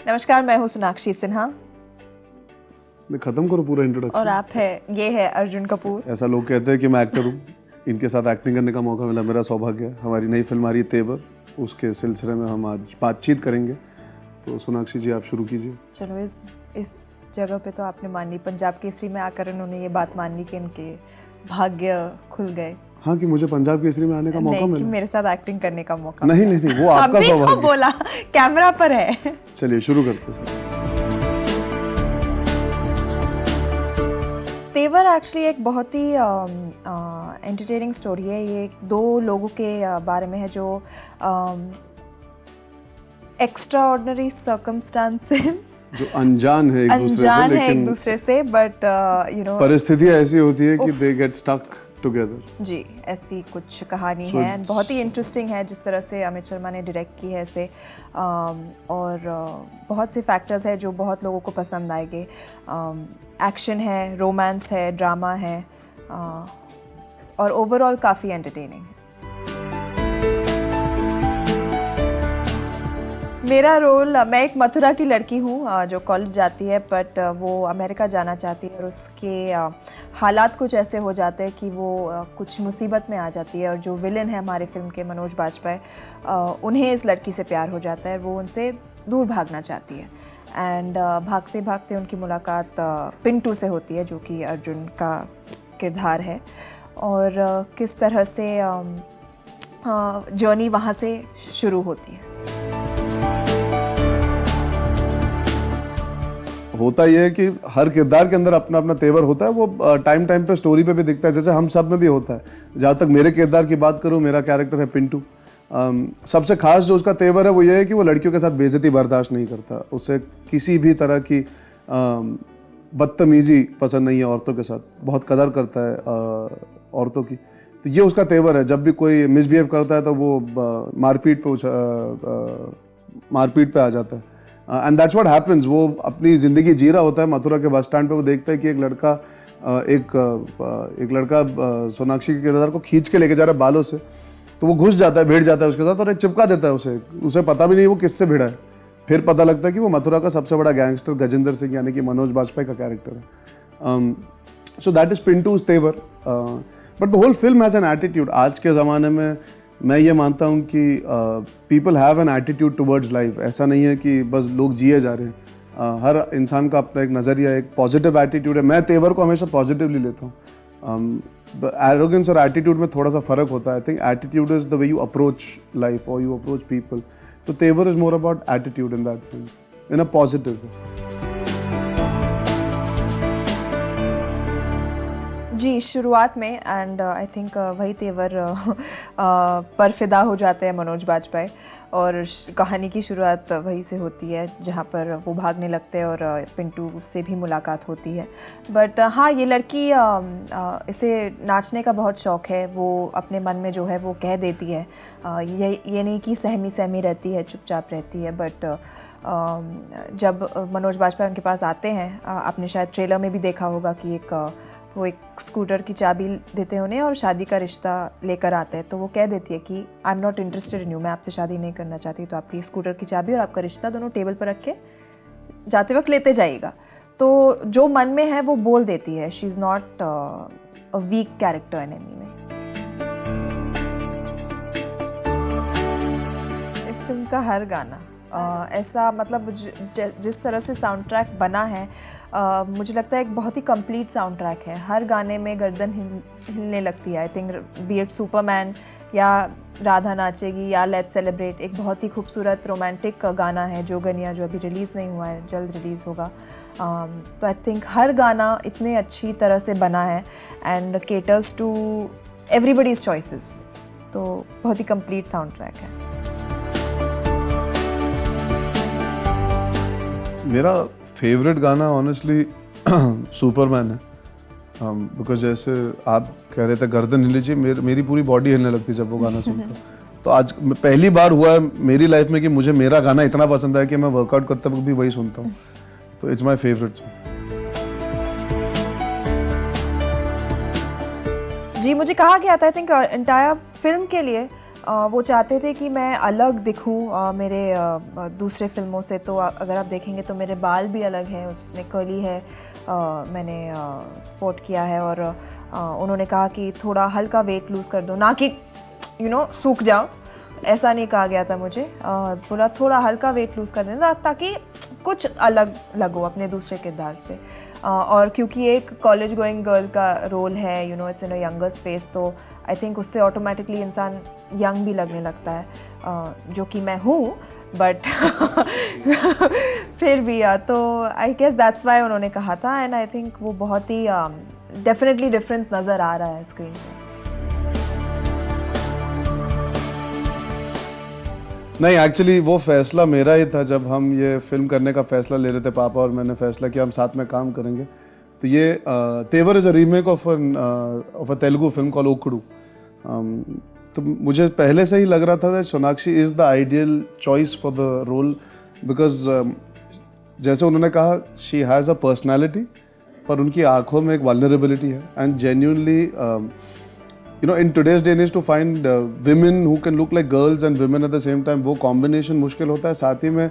नमस्कार, मैं हूँ सोनाक्षी सिन्हा। मैं खत्म करूँ पूरा इंट्रोडक्शन? और आप है, ये है अर्जुन कपूर। ऐसा लोग कहते हैं कि मैं एक्टर हूँ, इनके साथ एक्टिंग करने का मौका मिला, मेरा सौभाग्य है। हमारी नई फिल्म आ रही है तेवर, उसके सिलसिले में हम आज बातचीत करेंगे। तो सोनाक्षी जी, आप शुरू कीजिए। चलो, इस जगह पे तो आपने मान ली, पंजाब केसरी में आकर उन्होंने ये बात मान ली कि इनके भाग्य खुल गए। हाँ, कि मुझे पंजाब केसरी में आने का मौका मिला, कि मेरे साथ एक्टिंग करने का मौका नहीं, वो आपका सौभाग्य। तो बोला कैमरा पर है। चलिए शुरू करते हैं। तेवर एक्चुअली एक बहुत ही एंटरटेनिंग स्टोरी है। ये दो लोगों के बारे में है जो एक्स्ट्राऑर्डिनरी सर्कमस्टांसेस, जो अनजान है एक दूसरे से, बट यू नो परिस्थितियाँ ऐसी होती है कि दे गेट स्टक टुगेदर। जी, ऐसी कुछ कहानी है। बहुत ही इंटरेस्टिंग है जिस तरह से अमित शर्मा ने डायरेक्ट की है इसे, और बहुत से फैक्टर्स है जो बहुत लोगों को पसंद आएंगे। एक्शन है, रोमांस है, ड्रामा है, और ओवरऑल काफ़ी एंटरटेनिंग है। मेरा रोल, मैं एक मथुरा की लड़की हूँ जो कॉलेज जाती है, बट वो अमेरिका जाना चाहती है और उसके हालात कुछ ऐसे हो जाते हैं कि वो कुछ मुसीबत में आ जाती है। और जो विलन है हमारे फिल्म के, मनोज बाजपेयी, उन्हें इस लड़की से प्यार हो जाता है, वो उनसे दूर भागना चाहती है। एंड भागते भागते उनकी मुलाकात पिंटू से होती है, जो कि अर्जुन का किरदार है, और किस तरह से जर्नी वहाँ से शुरू होती है। होता यह है कि हर किरदार के अंदर अपना अपना तेवर होता है, वो टाइम टाइम पे स्टोरी पे भी दिखता है, जैसे हम सब में भी होता है। जहाँ तक मेरे किरदार की बात करूँ, मेरा कैरेक्टर है पिंटू। सबसे खास जो उसका तेवर है वो ये है कि वो लड़कियों के साथ बेइज्जती बर्दाश्त नहीं करता। उसे किसी भी तरह की बदतमीजी पसंद नहीं है औरतों के साथ, बहुत कदर करता है औरतों की। तो ये उसका तेवर है। जब भी कोई मिसबिहेव करता है तो वो मारपीट पे आ जाता है। And that's what happens. वो अपनी ज़िंदगी जी रहा होता है मथुरा के बस स्टैंड पे। वो देखता है कि एक लड़का सोनाक्षी के किरदार को खींच के लेके जा रहा है बालों से। तो वो घुस जाता है, भिड़ जाता है उसके साथ और एक चिपका देता है उसे पता भी नहीं वो किससे भिड़ा है। फिर पता लगता है कि वो मथुरा का सबसे बड़ा गैंगस्टर गजेंद्र सिंह, यानी कि मनोज बाजपेयी का कैरेक्टर है। सो दैट इज पिंटूज तेवर। But the whole film has an attitude. आज के ज़माने में मैं ये मानता हूँ कि people have an attitude towards life. ऐसा नहीं है कि बस लोग जिए जा रहे हैं। हर इंसान का अपना एक नज़रिया, एक पॉजिटिव एटीट्यूड है। मैं तेवर को हमेशा पॉजिटिवली लेता हूँ। एरोगेंस और एटीट्यूड में थोड़ा सा फ़र्क होता है। I think attitude is the way you approach life और यू अप्रोच पीपल। तो Tevar is more about attitude in that sense, in a positive way. जी, शुरुआत में, एंड आई थिंक वही तेवर पर फिदा हो जाते हैं मनोज बाजपेयी, और कहानी की शुरुआत वहीं से होती है जहाँ पर वो भागने लगते हैं और पिंटू से भी मुलाकात होती है। बट हाँ, ये लड़की इसे नाचने का बहुत शौक़ है। वो अपने मन में जो है वो कह देती है। ये नहीं कि सहमी सहमी रहती है, चुपचाप रहती है। बट जब मनोज बाजपेयी उनके पास आते हैं, आपने शायद ट्रेलर में भी देखा होगा कि वो एक स्कूटर की चाबी देते हैं उन्हें और शादी का रिश्ता लेकर आते हैं। तो वो कह देती है कि I am not interested in you, मैं आपसे शादी नहीं करना चाहती। तो आपकी स्कूटर की चाबी और आपका रिश्ता दोनों टेबल पर रख के जाते वक्त लेते जाइएगा। तो जो मन में है वो बोल देती है। She is not a weak character in any way. इस फिल्म का हर गाना ऐसा, मतलब जिस तरह से साउंड ट्रैक बना है, मुझे लगता है एक बहुत ही कंप्लीट साउंड ट्रैक है। हर गाने में गर्दन हिलने लगती है। I think B it Superman या राधा नाचेगी या लेट्स सेलिब्रेट, एक बहुत ही खूबसूरत रोमांटिक गाना है जोगनिया, जो अभी रिलीज़ नहीं हुआ है, जल्द रिलीज़ होगा। तो आई थिंक हर गाना इतने अच्छी तरह से बना है and caters to everybody's choices. तो बहुत ही कंप्लीट साउंड ट्रैक है। मेरा फेवरेट गाना ऑनेस्टली सुपरमैन है। बिकॉज जैसे आप कह रहे थे गर्दन हिली जी, मेरी पूरी बॉडी हिलने लगती जब वो गाना सुनता। तो आज पहली बार हुआ है मेरी लाइफ में कि मुझे मेरा गाना इतना पसंद है कि मैं वर्कआउट करते वक्त भी वही सुनता हूँ। तो इट्स माई फेवरेट। जी, मुझे कहा गया था, आई थिंक एंटायर फिल्म के लिए वो चाहते थे कि मैं अलग दिखूं मेरे दूसरे फिल्मों से। तो अगर आप देखेंगे तो मेरे बाल भी अलग हैं, उसमें कर्ली है, मैंने स्पोर्ट किया है। और उन्होंने कहा कि थोड़ा हल्का वेट लूज़ कर दो, ना कि सूख जाओ, ऐसा नहीं कहा गया था मुझे। बोला थोड़ा हल्का वेट लूज़ कर देना ताकि कुछ अलग लगो अपने दूसरे किरदार से। और क्योंकि एक कॉलेज गोइंग गर्ल का रोल है, it's in a younger space, तो आई थिंक उससे ऑटोमेटिकली इंसान यंग भी लगने लगता है, जो कि मैं हूँ, बट फिर भी तो आई गेस दैट्स वाई उन्होंने कहा था। एंड आई थिंक वो बहुत ही डेफिनेटली डिफरेंस नज़र आ रहा है स्क्रीन पर। नहीं, एक्चुअली वो फैसला मेरा ही था। जब हम ये फिल्म करने का फैसला ले रहे थे, पापा और मैंने फैसला किया हम साथ में काम करेंगे। तो ये Tevar is a remake of a Telugu film called Okkadu. तो मुझे पहले से ही लग रहा था that Sonakshi is the ideal choice for the role, because जैसे उन्होंने कहा शी हैज़ अ पर्सनैलिटी, पर उनकी आंखों में एक वल्नरेबिलिटी है। And genuinely in today's day and age to find women who can look like girls and women at the same time, वो combination मुश्किल होता है। साथ ही में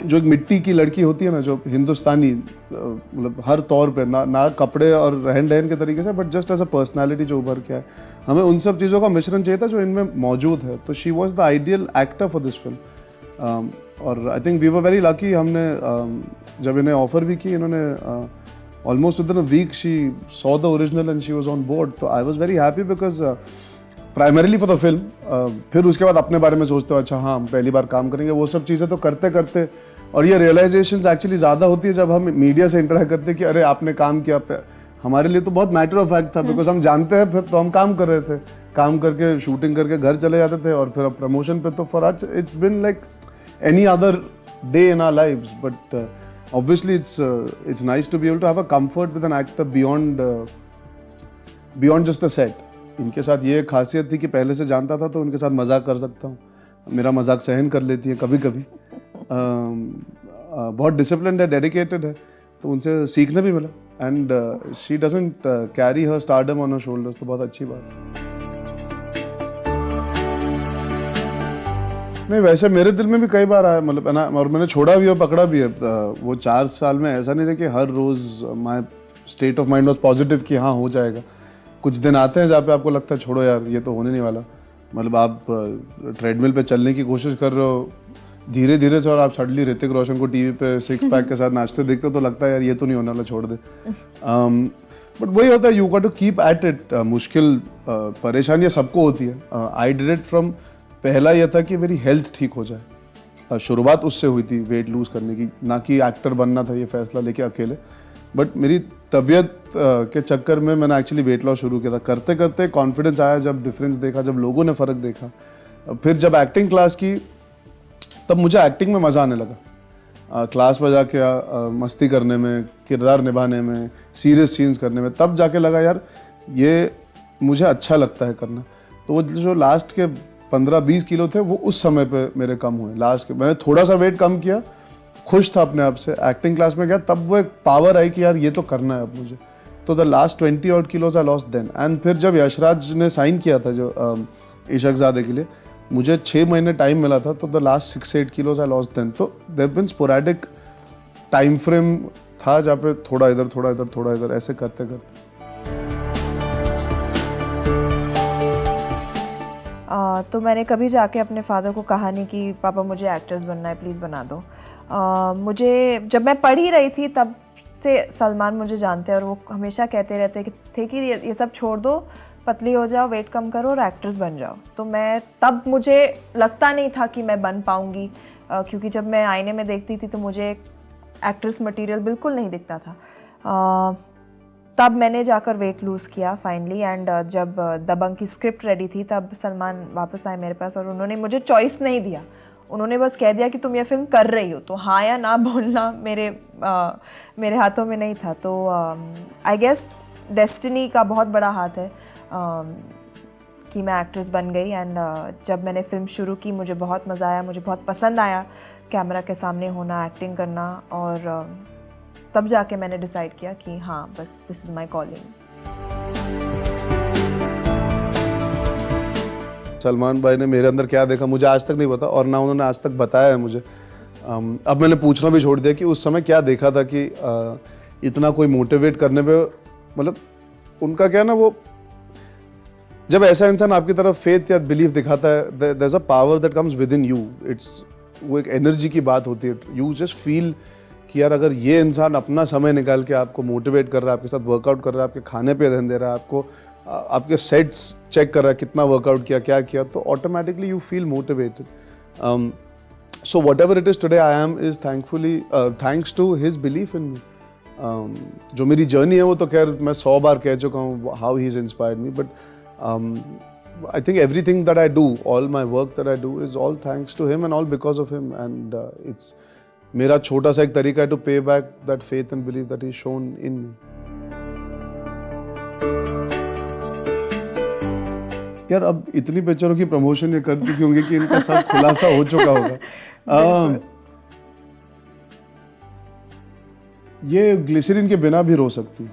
जो एक मिट्टी की लड़की होती है ना, जो हिंदुस्तानी, मतलब हर तौर पे, ना कपड़े और रहन सहन के तरीके से, but just as a personality जो उभर के है, हमें उन सब चीज़ों का मिश्रण चाहिए था जो इनमें मौजूद है। तो she was the ideal actor for this film. और I think we were very lucky. हमने जब इन्हें ऑफर भी की, इन्होंने almost within a week she saw the original and she was on board. So I was very happy because primarily for the film, फिर उसके बाद अपने बारे में सोचते हो, अच्छा हाँ हम पहली बार काम करेंगे, वो सब चीज़ें तो करते करते, और ये रियलाइजेशंस एक्चुअली ज़्यादा होती है जब हम मीडिया से इंटरेक्ट करते हैं कि अरे आपने काम किया। हमारे लिए तो बहुत मैटर ऑफ फैक्ट था, बिकॉज हम जानते हैं, फिर तो हम काम कर रहे थे, काम करके शूटिंग करके घर चले जाते थे, और फिर प्रमोशन पे। तो for us it's been like any other day in our lives, but obviously it's nice to be able to have a comfort with an actor beyond just the set. इनके साथ ये खासियत थी कि पहले से जानता था तो उनके साथ मजाक कर सकता हूँ, मेरा मजाक सहन कर लेती है कभी कभी। बहुत डिसिप्लिन्ड है, डेडिकेटेड है, तो उनसे सीखने भी मिला। And she doesn't carry her stardom on her shoulders, तो बहुत अच्छी बात है। नहीं, वैसे मेरे दिल में भी कई बार आया, मतलब है ना, और मैंने छोड़ा भी और पकड़ा भी है। वो 4 साल में ऐसा नहीं था कि हर रोज़ my state of mind was positive कि हाँ हो जाएगा। कुछ दिन आते हैं जहाँ पे आपको लगता है छोड़ो यार ये तो होने नहीं वाला। मतलब आप ट्रेडमिल पे चलने की कोशिश कर रहे हो धीरे धीरे से, और आप सडनली ऋतिक रोशन को टीवी पे 6 पैक के साथ नाचते देखते हो, तो लगता है यार ये तो नहीं होने वाला, छोड़ दे। बट वही होता है, you got to keep at it. मुश्किल परेशानियाँ सबको होती है। आई डिड इट फ्रॉम, पहला यह था कि मेरी हेल्थ ठीक हो जाए। शुरुआत उससे हुई थी वेट लूज़ करने की, ना कि एक्टर बनना था ये फैसला लेके अकेले। बट मेरी तबीयत के चक्कर में मैंने एक्चुअली वेट लॉस शुरू किया था। करते करते कॉन्फिडेंस आया, जब डिफरेंस देखा, जब लोगों ने फ़र्क देखा। फिर जब एक्टिंग क्लास की, तब मुझे एक्टिंग में मज़ा आने लगा। क्लास में जाके मस्ती करने में, किरदार निभाने में, सीरियस सीन्स करने में, तब जाके लगा यार ये मुझे अच्छा लगता है करना। तो वो जो लास्ट के 15-20 किलो थे वो उस समय पे मेरे कम हुए। लास्ट के मैंने थोड़ा सा वेट कम किया, खुश था अपने आप से। एक्टिंग क्लास में गया, तब वो एक पावर आई कि यार ये तो करना है अब मुझे। तो the last 20 odd kilos I lost then. And फिर जब यशराज ने साइन किया था जो इशकजादे के लिए, मुझे 6 महीने टाइम मिला था, तो the last 6-8 kilos I lost then. तो there been sporadic time frame था जहाँ पे थोड़ा इधर थोड़ा इधर थोड़ा इधर ऐसे करते करते। तो मैंने कभी जाके अपने फादर को कहा नहीं कि पापा मुझे एक्ट्रेस बनना है, प्लीज़ बना दो। मुझे जब मैं पढ़ ही रही थी तब से सलमान मुझे जानते हैं, और वो हमेशा कहते रहते थे कि ये सब छोड़ दो, पतली हो जाओ, वेट कम करो और एक्ट्रेस बन जाओ। तो मैं तब मुझे लगता नहीं था कि मैं बन पाऊँगी, क्योंकि जब मैं आईने में देखती थी तो मुझे एक्ट्रेस मटेरियल बिल्कुल नहीं दिखता था। तब मैंने जाकर वेट लूज़ किया फाइनली। एंड जब दबंग की स्क्रिप्ट रेडी थी तब सलमान वापस आए मेरे पास, और उन्होंने मुझे चॉइस नहीं दिया। उन्होंने बस कह दिया कि तुम ये फिल्म कर रही हो, तो हाँ या ना बोलना मेरे हाथों में नहीं था। तो आई गेस डेस्टिनी का बहुत बड़ा हाथ है कि मैं एक्ट्रेस बन गई। एंड जब मैंने फिल्म शुरू की मुझे बहुत मज़ा आया, मुझे बहुत पसंद आया कैमरा के सामने होना, एक्टिंग करना। और तब जाके मैंने डिसाइड किया कि हाँ बस this is my calling. Salman भाई ने मेरे अंदर क्या देखा मुझे आज तक नहीं पता, और ना उन्होंने आज तक बताया है मुझे। अब मैंने पूछना भी छोड़ दिया कि उस समय क्या देखा था कि इतना कोई मोटिवेट करने पे, मतलब उनका क्या ना, वो जब ऐसा इंसान आपकी तरफ फेथ या बिलीफ दिखाता है, there is a power that comes within you. It's, वो एक एनर्जी की बात होती है। यू जस्ट फील कि यार अगर ये इंसान अपना समय निकाल के आपको मोटिवेट कर रहा है, आपके साथ वर्कआउट कर रहा है, आपके खाने पे ध्यान दे रहा है, आपको आपके सेट्स चेक कर रहा है, कितना वर्कआउट किया, क्या किया, तो automatically you feel motivated. So whatever it is today I am is thankfully thanks to his belief in me. जो मेरी जर्नी है वो तो खैर मैं 100 बार कह चुका हूँ, how he is inspired me, but I think everything that I do, all my work that I do is all thanks to him and all because of him, and it's मेरा छोटा सा एक तरीका है to pay back that faith and belief that he's shown in me. यार अब इतनी पिक्चरों की प्रमोशन ये कर चुकी होंगी कि इनका सब खुलासा हो चुका होगा। ये ग्लिसरीन के बिना भी रो सकती है।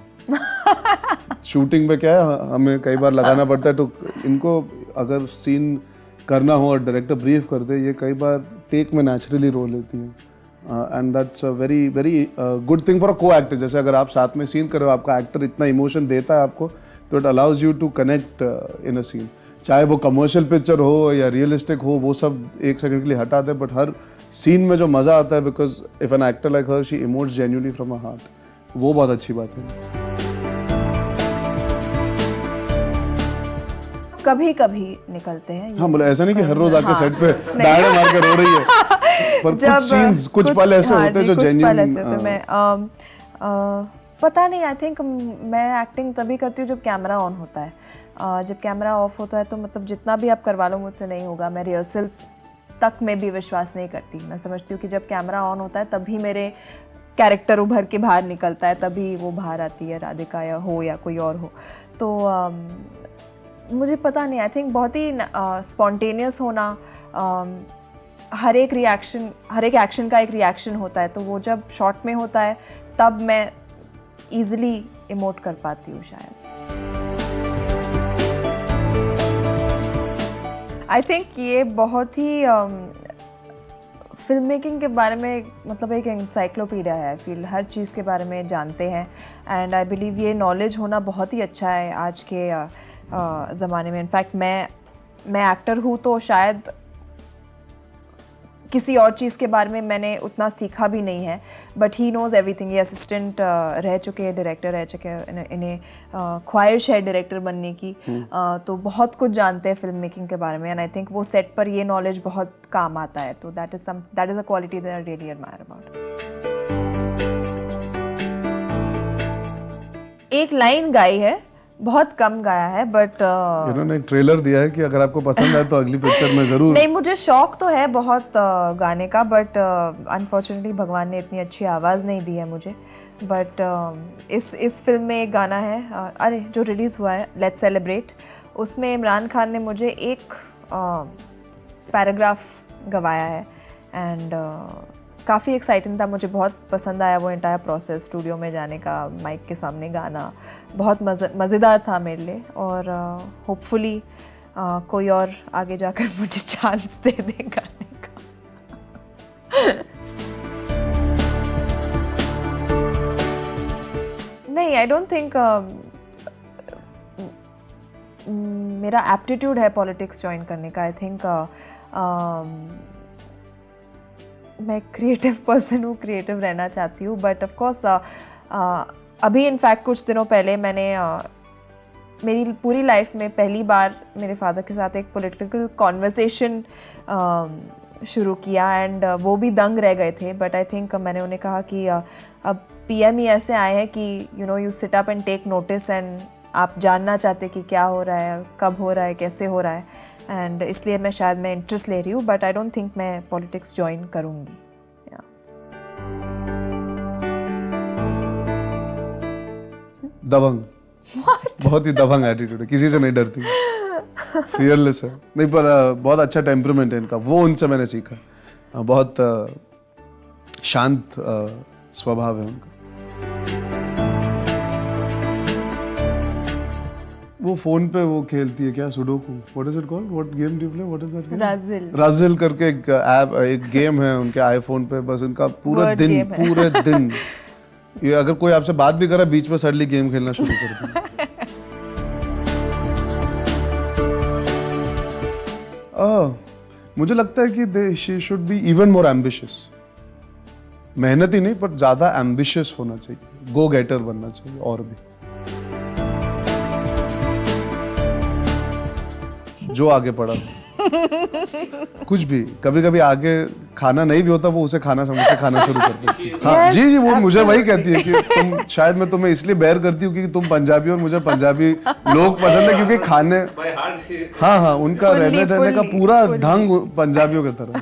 शूटिंग पे क्या है, हमें कई बार लगाना पड़ता है, तो इनको अगर सीन करना हो और डायरेक्टर ब्रीफ कर दे, ये कई बार टेक में नेचुरली रो लेती हैं। And that's a very very good thing for a को एक्टर। जैसे अगर आप साथ में सीन कर रहे हो, आपका एक्टर इतना इमोशन देता है आपको, तो it allows you to connect in a scene. चाहे वो कमर्शियल पिक्चर हो या रियलिस्टिक हो, वो सब एक सेकंड के लिए हटा दे, बट हर सीन में जो मज़ा आता है, because if an actor like her she emotes genuinely from a heart, वो बहुत अच्छी बात है। कभी कभी निकलते हैं। हाँ, बोले ऐसा नहीं कि हर रोज आके सेट पे दाएं मार के रो रही है, पर कुछ सीन्स, कुछ पल ऐसे होते हैं जो जेन्युइन। मैं पता नहीं, आई थिंक मैं एक्टिंग तभी करती हूँ जब कैमरा ऑन होता है। जब कैमरा ऑफ होता है तो मतलब जितना भी आप करवा लो मुझसे नहीं होगा। मैं रिहर्सल तक में भी विश्वास नहीं करती। मैं समझती हूँ कि जब कैमरा ऑन होता है तभी मेरे कैरेक्टर उभर के बाहर निकलता है, तभी वो बाहर आती है, राधिका या हो या कोई और हो। तो मुझे पता नहीं, आई थिंक बहुत ही स्पॉन्टेनियस होना, हर एक एक्शन का एक रिएक्शन होता है, तो वो जब शॉट में होता है तब मैं ईजिली इमोट कर पाती हूँ शायद। आई थिंक ये बहुत ही फिल्म मेकिंग के बारे में मतलब एक एनसाइक्लोपीडिया है। आई फील हर चीज़ के बारे में जानते हैं, एंड आई बिलीव ये नॉलेज होना बहुत ही अच्छा है आज के ज़माने में। इनफैक्ट मैं एक्टर हूँ तो शायद किसी और चीज़ के बारे में मैंने उतना सीखा भी नहीं है, बट ही नोज़ एवरीथिंग। ये असिस्टेंट रह चुके हैं, डायरेक्टर रह चुके हैं, इन्हें ख्वाहिश है डायरेक्टर बनने की, तो बहुत कुछ जानते हैं फिल्म मेकिंग के बारे में, एंड आई थिंक वो सेट पर ये नॉलेज बहुत काम आता है। तो that is a quality that I really admire about. एक लाइन गाई है, बहुत कम गाया है, बट इन्होंने ट्रेलर दिया है कि अगर आपको पसंद आए तो अगली पिक्चर में जरूर। नहीं, मुझे शौक तो है बहुत गाने का, बट अनफॉर्चुनेटली भगवान ने इतनी अच्छी आवाज़ नहीं दी है मुझे। बट इस फिल्म में एक गाना है, अरे जो रिलीज़ हुआ है, लेट्स सेलिब्रेट, उसमें इमरान खान ने मुझे एक पैराग्राफ गवाया है, एंड काफ़ी एक्साइटिंग था। मुझे बहुत पसंद आया वो एंटायर प्रोसेस, स्टूडियो में जाने का, माइक के सामने गाना, बहुत मज़ेदार था मेरे लिए। और होपफुली कोई और आगे जाकर मुझे चांस दे दे गाने का। नहीं, आई डोंट थिंक मेरा एप्टीट्यूड है पॉलिटिक्स ज्वाइन करने का। आई थिंक मैं क्रिएटिव पर्सन हूँ, क्रिएटिव रहना चाहती हूँ, बट ऑफ कोर्स अभी इनफैक्ट कुछ दिनों पहले मैंने मेरी पूरी लाइफ में पहली बार मेरे फादर के साथ एक पॉलिटिकल कॉन्वर्सेशन शुरू किया, एंड वो भी दंग रह गए थे। बट आई थिंक मैंने उन्हें कहा कि अब पीएम ही ऐसे आए हैं कि you sit up and take notice, and आप जानना चाहते कि क्या हो रहा है, कब हो रहा है, कैसे हो रहा है, एंड इसलिए मैं इंटरेस्ट ले रही हूँ, बट आई डोंट थिंक मैं पॉलिटिक्स ज्वाइन करूँगी। दबंग, बहुत ही दबंग एटीट्यूड है, किसी से नहीं डरती, फियरलेस है। नहीं, पर बहुत अच्छा टेम्परामेंट है इनका, वो उनसे मैंने सीखा। बहुत शांत स्वभाव है उनका। वो फोन पे वो खेलती है क्या, sudoku, what is it called, what game do you play, what is that game? राजिल। राजिल करके एक ऐप, एक गेम है उनके आईफोन पे, बस इनका पूरा Word दिन game है। पूरे दिन ये अगर कोई आपसे बात भी करे बीच में सडनली गेम खेलना शुरू कर दें। मुझे लगता है कि she should be even more ambitious, मेहनती नहीं पर ज्यादा एम्बिशियस होना चाहिए, गो गेटर बनना चाहिए और भी। जो आगे पड़ा कुछ भी, कभी कभी आगे खाना नहीं भी होता वो उसे खाना समझ के खाना शुरू करती है। हाँ जी जी, वो मुझे वही कहती है कि तुम, शायद मैं तुम्हें इसलिए बैर करती हूँ क्योंकि तुम पंजाबी हो और मुझे पंजाबी लोग पसंद है, क्योंकि खाने, हाँ हाँ, उनका रहने का पूरा ढंग पंजाबियों की तरह।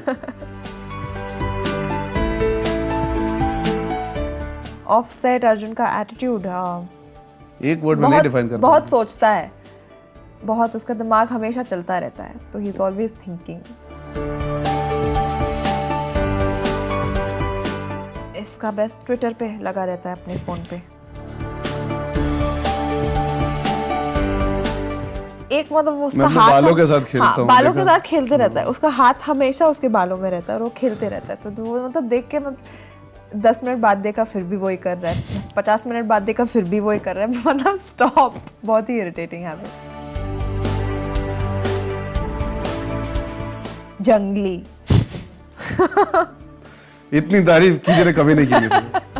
ऑफसेट अर्जुन का एटीट्यूड एक वर्ड में नहीं डिफाइन कर बहुत सोचता है, बहुत, उसका दिमाग हमेशा चलता रहता है, तो ही इज ऑलवेज थिंकिंग। इसका बेस्ट ट्विटर पे लगा रहता है अपने फोन पे। एक मतलब उसका हाथ बालों के साथ खेलता हूँ, बालों के साथ खेलते रहता है, उसका हाथ हमेशा उसके बालों में रहता है और वो खेलते रहता है, तो वो मतलब देख के 10 मिनट बाद देखा फिर भी वही कर रहा है, 50 मिनट बाद देखा फिर भी वही कर रहा है, मतलब स्टॉप। बहुत ही इरिटेटिंग हैबिट। जंगली। इतनी तारीफ किसी ने कभी नहीं की थी।